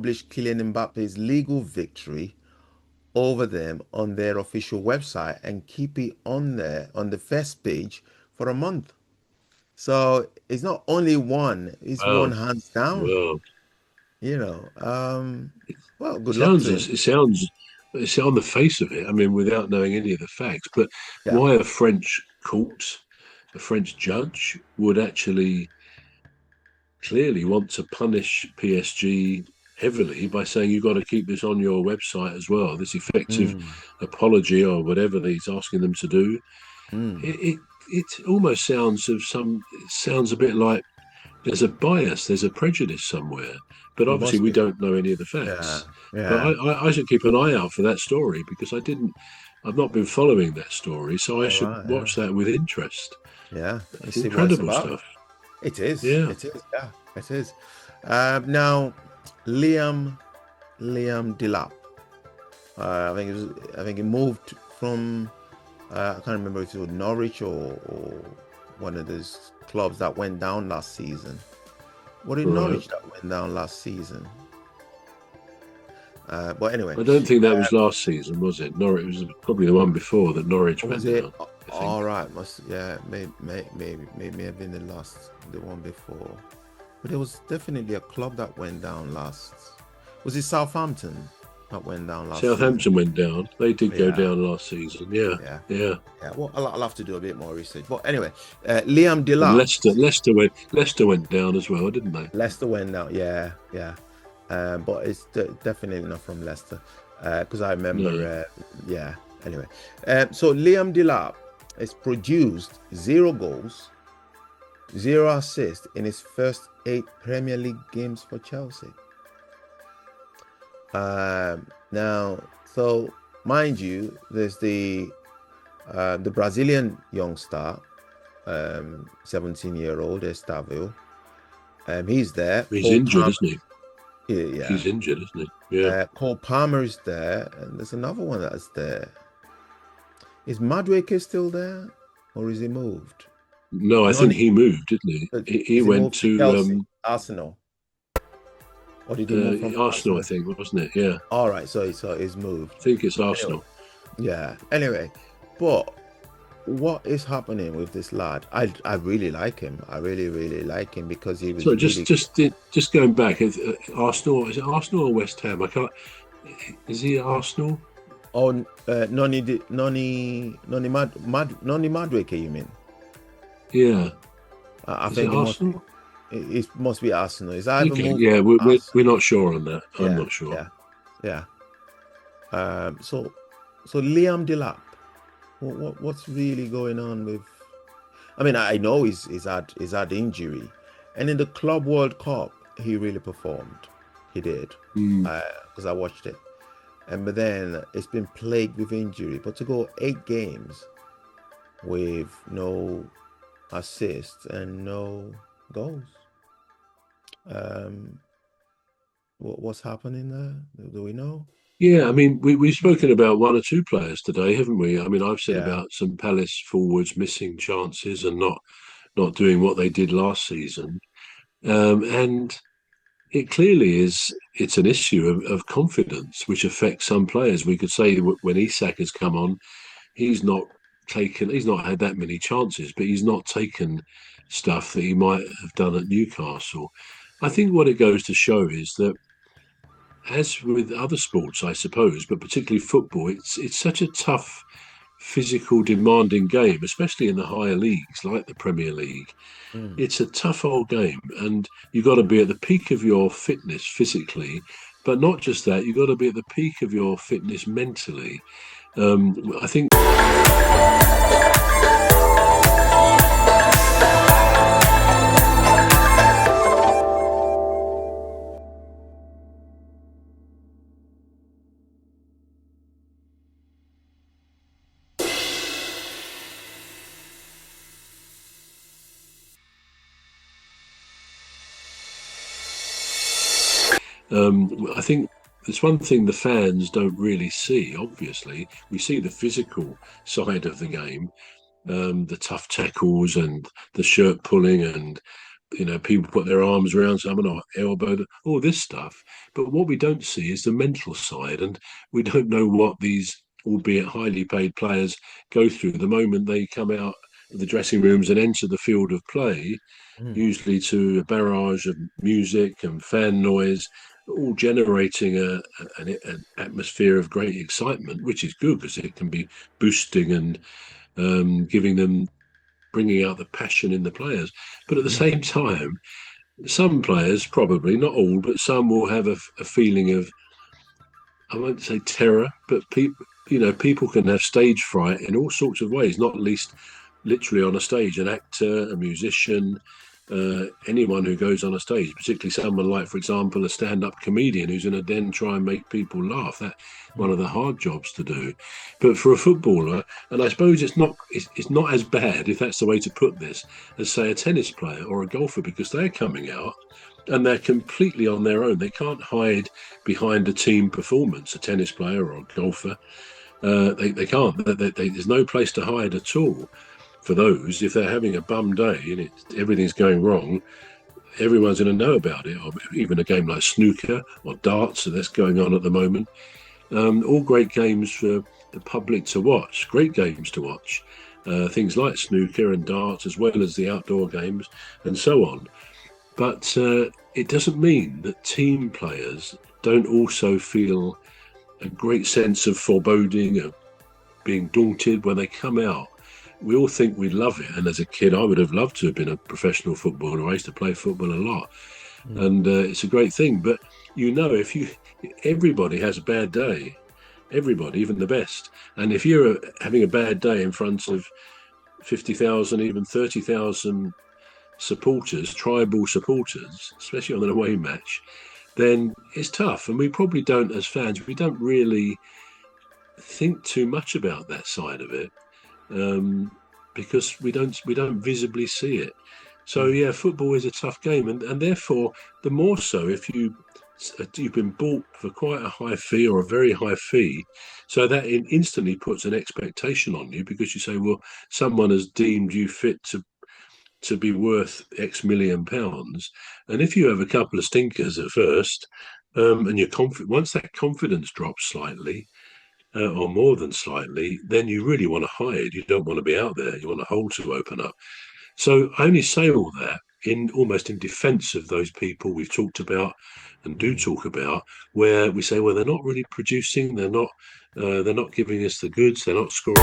publish Kylian Mbappe's legal victory over them on their official website and keep it on there on the first page for a month. So it's not only one, it's one Wow. hands down, Well, you know. Well, it good luck sounds to him. it sounds it's on the face of it. I mean, without knowing any of the facts, but Yeah. why a French court, a French judge would actually clearly want to punish PSG heavily by saying you've got to keep this on your website as well. This effective Mm, apology or whatever that he's asking them to do. mm. It almost it sounds a bit like there's a bias, there's a prejudice somewhere. But It obviously, must we be. don't know any of the Yeah. facts. But Yeah. I should keep an eye out for that story because I've not been following that story, so I All should right. Yeah. watch that with interest. Yeah. And That's see what it's incredible about. stuff. It is. Yeah. It is. Yeah. It is. Now, Liam Liam Delap. I think he moved from I can't remember if it was Norwich or one of those clubs that went down last season. Was it Right. Norwich that went down last season? But anyway, I don't think that was last season, was it? Norwich it was probably the one before that Norwich what was went it? down. I think. All right, must yeah, maybe have been the one before. But there was definitely a club that went down last. Was it Southampton that went down last season? Southampton went down. They did go Yeah, down last season. Yeah, yeah, yeah. yeah. Well, I'll have to do a bit more research. But anyway, Liam And Delap. Leicester went down as well, didn't they? Leicester went down. Yeah, yeah. But it's definitely not from Leicester because I No. remember. Yeah. Anyway, so Liam Delap has produced 0 goals, 0 assists in his first 8 Premier League games for Chelsea. Now, so mind you, there's the Brazilian youngster, 17-year-old Estavio. He's there. He's Cole injured, Palmer, isn't he? yeah. He's injured, isn't he? Yeah. Cole Palmer is there, and there's another one that's there. Is Madueke still there, or is he moved? No, I think None. he moved, didn't he? He Is he went moved to to Chelsea, Arsenal, or did he move from Arsenal, I Arsenal? think, wasn't it? Yeah. All right, so he's moved. I think it's Anyway, Arsenal. yeah. Anyway, but what is happening with this lad? I really like him. I really like him because he So was really. just going back, Arsenal, is it Arsenal or West Ham? I can't. Is he at Arsenal? Oh, Noni Madueke, you mean? Yeah. I Is it think Arsenal? it must be Arsenal. It's either Okay. moved Yeah, from we're Arsenal. not sure on that. I'm Yeah, not sure. yeah, yeah. So Liam Delap, what's really going on with? I mean, I know he's had injury, and in the Club World Cup he really performed. He did, Hmm. because I watched it, and but then it's been plagued with injury. But to go 8 games with no assists and no goals, um, what's happening there? Do we know? Yeah, I mean, we've spoken about one or two players today, haven't we? I mean, I've said Yeah. about some Palace forwards missing chances and not doing what they did last season. And it clearly it's an issue of confidence, which affects some players. We could say when Isak has come on, he's not had that many chances, but he's not taken stuff that he might have done at Newcastle. I think what it goes to show is that, as with other sports, I suppose, but particularly football, it's such a tough, physical, demanding game, especially in the higher leagues like the Premier League. Mm. It's a tough old game, and you've got to be at the peak of your fitness physically, but not just that, you've got to be at the peak of your fitness mentally. I think. I think it's one thing the fans don't really see. Obviously, we see the physical side of the game, the tough tackles and the shirt pulling and people put their arms around someone or elbow them, all this stuff. But what we don't see is the mental side, and we don't know what these, albeit highly paid players, go through the moment they come out of the dressing rooms and enter the field of play, Mm. usually to a barrage of music and fan noise, all generating an atmosphere of great excitement, which is good because it can be boosting and giving them, bringing out the passion in the players. But at the Yeah. same time, some players, probably not all, but some will have a feeling of, I won't say terror, but people can have stage fright in all sorts of ways, not least literally on a stage. An actor, a musician, anyone who goes on a stage, particularly someone like, for example, a stand-up comedian who's going to then try and make people laugh. That's one Mm. of the hard jobs to do. But for a footballer, and I suppose it's not as bad, if that's the way to put this, as say a tennis player or a golfer, because they're coming out and they're completely on their own. They can't hide behind a team performance, a tennis player or a golfer. They can't. There's no place to hide at all for those. If they're having a bum day and everything's going wrong, everyone's going to know about it. Or even a game like snooker or darts that's going on at the moment. All great games for the public to watch. Great games to watch. Things like snooker and darts, as well as the outdoor games and so on. But it doesn't mean that team players don't also feel a great sense of foreboding, of being daunted when they come out. We all think we love it. And as a kid, I would have loved to have been a professional footballer. I used to play football a lot. Mm. And it's a great thing. But everybody has a bad day. Everybody, even the best. And if you're having a bad day in front of 50,000, even 30,000 supporters, tribal supporters, especially on an away match, then it's tough. And we probably don't, as fans, we don't really think too much about that side of it, because we don't visibly see it. So Mm. yeah, football is a tough game, and therefore the more so if you've been bought for quite a high fee or a very high fee, so that it instantly puts an expectation on you because you say, well, someone has deemed you fit to be worth X million pounds. And if you have a couple of stinkers at first, and you're confident, once that confidence drops slightly, or more than slightly, then you really want to hide. You don't want to be out there. You want a hole to open up. So I only say all that in almost in defence of those people we've talked about and do Mm. talk about, where we say, well, they're not really producing. They're not giving us the goods. They're not scoring.